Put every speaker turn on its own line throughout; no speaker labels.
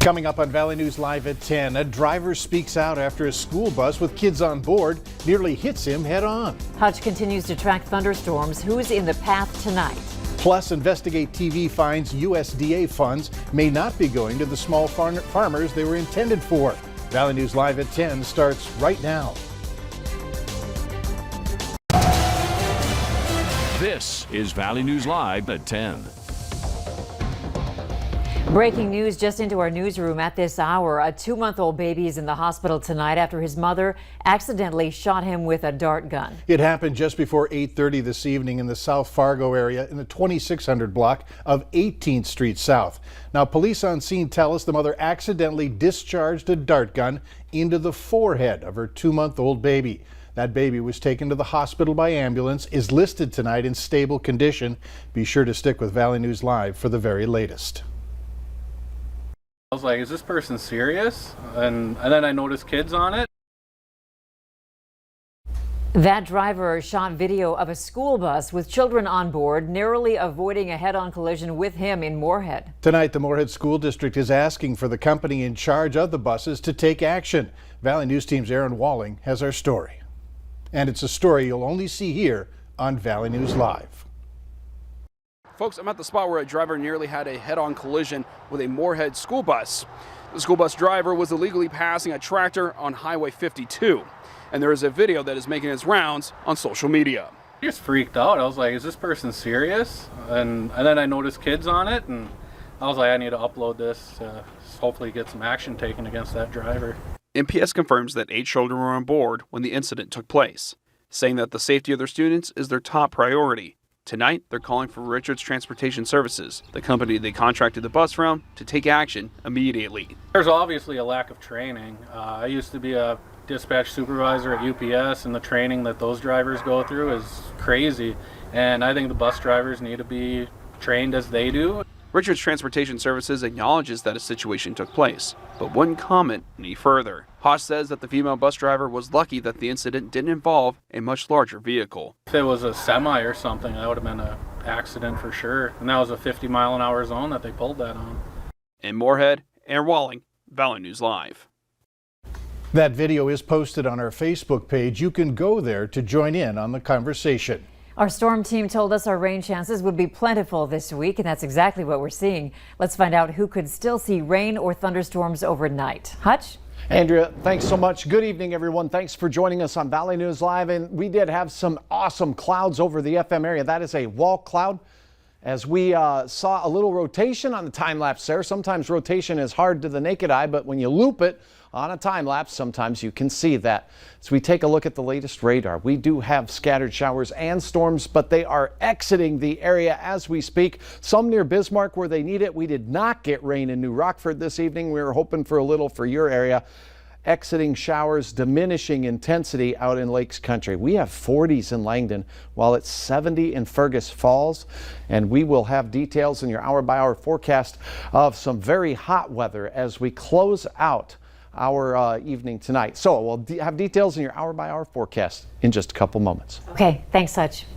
Coming up on Valley News Live at 10, a driver speaks out after a school bus with kids on board nearly hits him head on.
Hutch continues to track thunderstorms. Who's in the path tonight?
Plus, Investigate TV finds USDA funds may not be going to the small farmers they were intended for. Valley News Live at 10 starts right now.
This is Valley News Live at 10.
Breaking news just into our newsroom at this hour. A 2-month-old baby is in the hospital tonight after his mother accidentally shot him with a dart gun.
It happened just before 8:30 this evening in the South Fargo area in the 2600 block of 18th Street South. Now, police on scene tell us the mother accidentally discharged a dart gun into the forehead of her 2-month-old baby. That baby was taken to the hospital by ambulance, is listed tonight in stable condition. Be sure to stick with Valley News Live for the very latest.
I was like, is this person serious? And then I noticed kids on it.
That driver shot video of a school bus with children on board, narrowly avoiding a head-on collision with him in Moorhead.
Tonight, the Moorhead School District is asking for the company in charge of the buses to take action. Valley News Team's Aaron Walling has our story. And it's a story you'll only see here on Valley News Live.
Folks, I'm at the spot where a driver nearly had a head-on collision with a Moorhead school bus. The school bus driver was illegally passing a tractor on Highway 52, and there is a video that is making its rounds on social media.
I just freaked out. I was like, is this person serious? And then I noticed kids on it, and I was like, I need to upload this to hopefully get some action taken against that driver.
MPS confirms that 8 children were on board when the incident took place, saying that the safety of their students is their top priority. Tonight, they're calling for Richards Transportation Services, the company they contracted the bus from, to take action immediately.
There's obviously a lack of training. I used to be a dispatch supervisor at UPS, and the training that those drivers go through is crazy. And I think the bus drivers need to be trained as they do.
Richards Transportation Services acknowledges that a situation took place, but wouldn't comment any further. Haas says that the female bus driver was lucky that the incident didn't involve a much larger vehicle.
If it was a semi or something, that would have been an accident for sure. And that was a 50-mile-an-hour zone that they pulled that on.
In Moorhead, Aaron Walling, Valley News Live.
That video is posted on our Facebook page. You can go there to join in on the conversation.
Our storm team told us our rain chances would be plentiful this week, and that's exactly what we're seeing. Let's find out who could still see rain or thunderstorms overnight. Hutch?
Andrea, thanks so much. Good evening, everyone. Thanks for joining us on Valley News Live. And we did have some awesome clouds over the FM area. That is a wall cloud. As we saw a little rotation on the time lapse there. Sometimes rotation is hard to the naked eye, but when you loop it on a time lapse, sometimes you can see that. As we take a look at the latest radar, we do have scattered showers and storms, but they are exiting the area as we speak. Some near Bismarck where they need it. We did not get rain in New Rockford this evening. We were hoping for a little for your area. Exiting showers, diminishing intensity out in Lakes Country. We have 40s in Langdon while it's 70 in Fergus Falls, and we will have details in your hour-by-hour forecast of some very hot weather as we close out our evening tonight. So we'll have details in your hour-by-hour forecast in just a couple moments.
Okay, thanks, Hutch.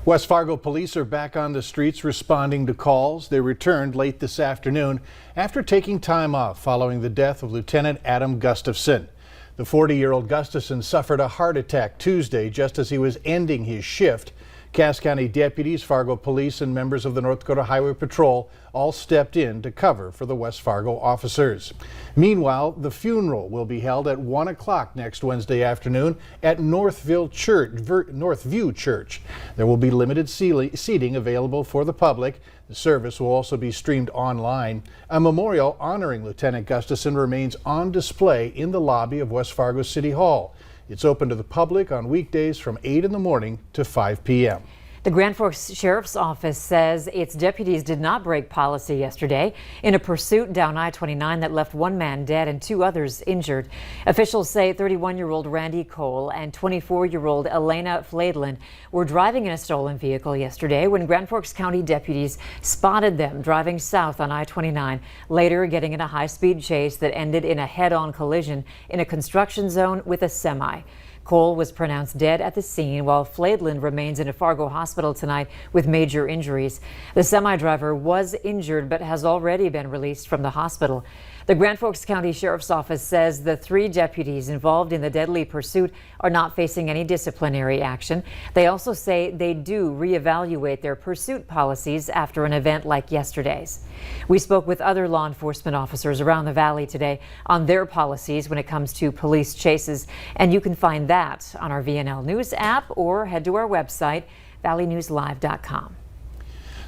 West Fargo police are back on the streets responding to calls. They returned late this afternoon after taking time off following the death of Lieutenant Adam Gustafson. The 40-year-old Gustafson suffered a heart attack Tuesday just as he was ending his shift. Cass County deputies, Fargo police, and members of the North Dakota Highway Patrol all stepped in to cover for the West Fargo officers. Meanwhile, the funeral will be held at 1 o'clock next Wednesday afternoon at Northview Church. There will be limited seating available for the public. The service will also be streamed online. A memorial honoring Lieutenant Gustafson remains on display in the lobby of West Fargo City Hall. It's open to the public on weekdays from 8 in the morning to 5 p.m.
The Grand Forks Sheriff's Office says its deputies did not break policy yesterday in a pursuit down I-29 that left 1 man dead and 2 others injured. Officials say 31-year-old Randy Cole and 24-year-old Elena Flaidland were driving in a stolen vehicle yesterday when Grand Forks County deputies spotted them driving south on I-29, later getting in a high-speed chase that ended in a head-on collision in a construction zone with a semi. Cole was pronounced dead at the scene, while Flaidland remains in a Fargo hospital tonight with major injuries. The semi-driver was injured but has already been released from the hospital. The Grand Forks County Sheriff's Office says the 3 deputies involved in the deadly pursuit are not facing any disciplinary action. They also say they do reevaluate their pursuit policies after an event like yesterday's. We spoke with other law enforcement officers around the valley today on their policies when it comes to police chases, and you can find that on our VNL News app or head to our website, valleynewslive.com.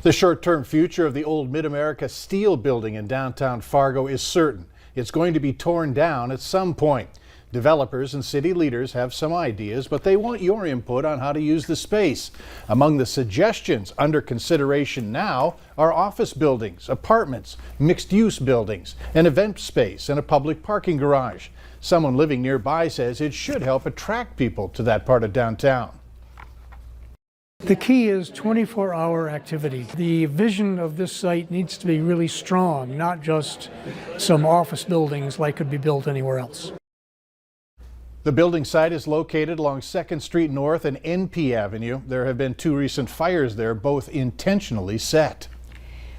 The short-term future of the old Mid-America Steel building in downtown Fargo is certain. It's going to be torn down at some point. Developers and city leaders have some ideas, but they want your input on how to use the space. Among the suggestions under consideration now are office buildings, apartments, mixed-use buildings, an event space, and a public parking garage. Someone living nearby says it should help attract people to that part of downtown.
The key is 24-hour activity. The vision of this site needs to be really strong, not just some office buildings like could be built anywhere else.
The building site is located along 2nd Street North and NP Avenue. There have been 2 recent fires there, both intentionally set.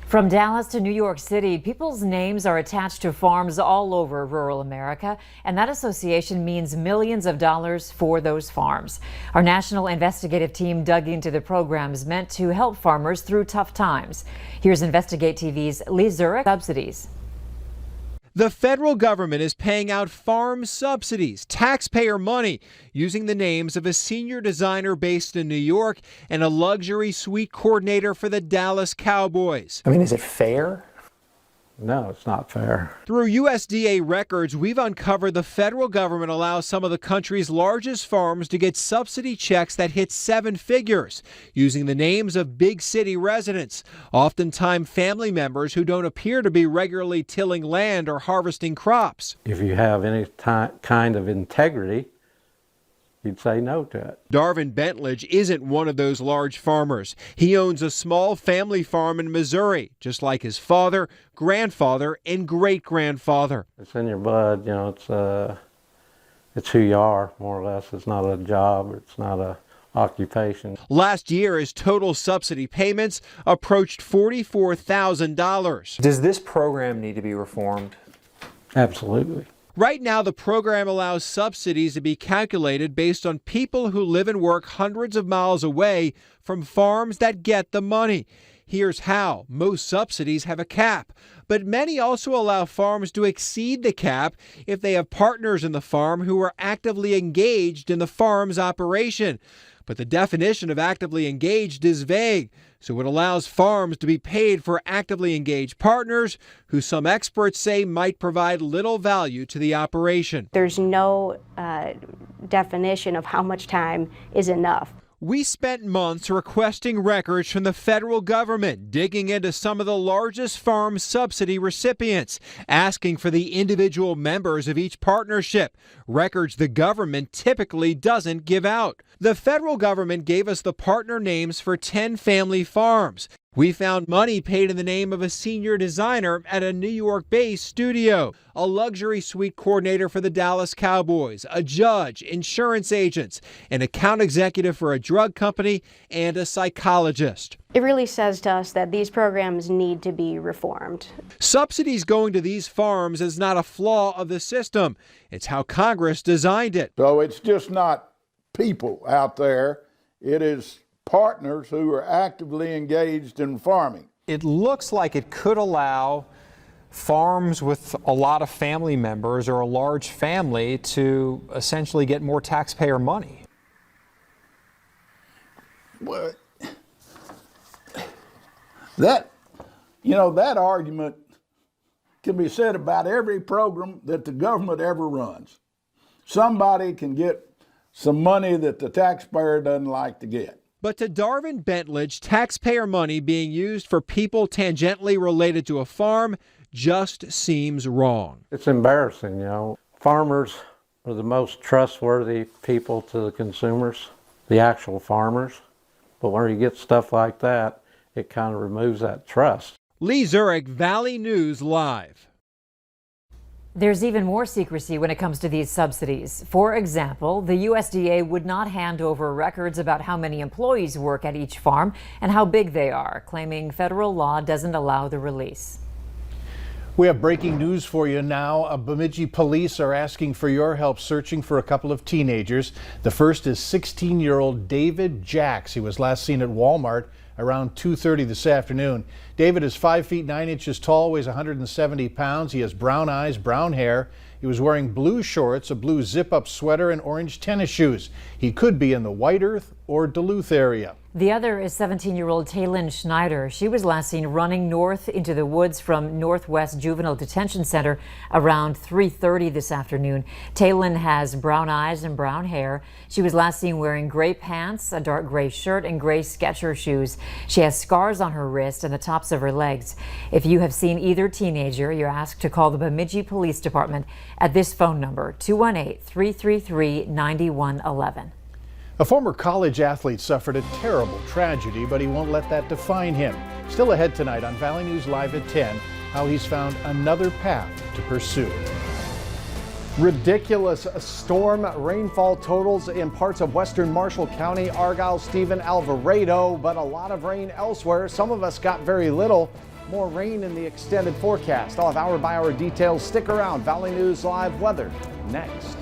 From Dallas to New York City, people's names are attached to farms all over rural America, and that association means millions of dollars for those farms. Our national investigative team dug into the programs meant to help farmers through tough times. Here's Investigate TV's Lee Zurich. Subsidies.
The federal government is paying out farm subsidies, taxpayer money, using the names of a senior designer based in New York and a luxury suite coordinator for the Dallas Cowboys.
I mean, is it fair? No, it's not fair.
Through USDA records, we've uncovered the federal government allows some of the country's largest farms to get subsidy checks that hit 7 figures, using the names of big city residents, oftentimes family members who don't appear to be regularly tilling land or harvesting crops.
If you have any kind of integrity, you'd say no to it.
Darvin Bentledge isn't one of those large farmers. He owns a small family farm in Missouri, just like his father, grandfather, and great-grandfather.
It's in your blood, you know, it's who you are, more or less. It's not a job, it's not a occupation.
Last year, his total subsidy payments approached $44,000.
Does this program need to be reformed?
Absolutely.
Right now, the program allows subsidies to be calculated based on people who live and work hundreds of miles away from farms that get the money. Here's how. Most subsidies have a cap, but many also allow farms to exceed the cap if they have partners in the farm who are actively engaged in the farm's operation. But the definition of actively engaged is vague, so it allows farms to be paid for actively engaged partners who some experts say might provide little value to the operation.
There's no definition of how much time is enough.
We spent months requesting records from the federal government, digging into some of the largest farm subsidy recipients, asking for the individual members of each partnership, records the government typically doesn't give out. The federal government gave us the partner names for 10 family farms. We found money paid in the name of a senior designer at a New York-based studio, a luxury suite coordinator for the Dallas Cowboys, a judge, insurance agents, an account executive for a drug company, and a psychologist.
It really says to us that these programs need to be reformed.
Subsidies going to these farms is not a flaw of the system. It's how Congress designed it.
So it's just not people out there. It is partners who are actively engaged in farming.
It looks like it could allow farms with a lot of family members or a large family to essentially get more taxpayer money.
Well, that argument can be said about every program that the government ever runs. Somebody can get some money that the taxpayer doesn't like to get.
But to Darvin Bentledge, taxpayer money being used for people tangentially related to a farm just seems wrong.
It's embarrassing, you know. Farmers are the most trustworthy people to the consumers, the actual farmers. But when you get stuff like that, it kind of removes that trust.
Lee Zurich, Valley News Live.
There's even more secrecy when it comes to these subsidies. For example, the USDA would not hand over records about how many employees work at each farm and how big they are, claiming federal law doesn't allow the release.
We have breaking news for you now. Bemidji police are asking for your help searching for a couple of teenagers. The first is 16-year-old David Jacks. He was last seen at Walmart around 2:30 this afternoon. David is 5 feet 9 inches tall, weighs 170 pounds. He has brown eyes, brown hair. He was wearing blue shorts, a blue zip-up sweater, and orange tennis shoes. He could be in the White Earth or Duluth area.
The other is 17-year-old Taylin Schneider. She was last seen running north into the woods from Northwest Juvenile Detention Center around 3:30 this afternoon. Taylin has brown eyes and brown hair. She was last seen wearing gray pants, a dark gray shirt, and gray Skechers shoes. She has scars on her wrist and the tops of her legs. If you have seen either teenager, you're asked to call the Bemidji Police Department at this phone number, 218-333-9111.
A former college athlete suffered a terrible tragedy, but he won't let that define him. Still ahead tonight on Valley News Live at 10, how he's found another path to pursue.
Ridiculous storm rainfall totals in parts of western Marshall County, Argyle, Stephen, Alvarado, but a lot of rain elsewhere. Some of us got very little. More rain in the extended forecast. I'll have hour-by-hour details. Stick around. Valley News Live weather next.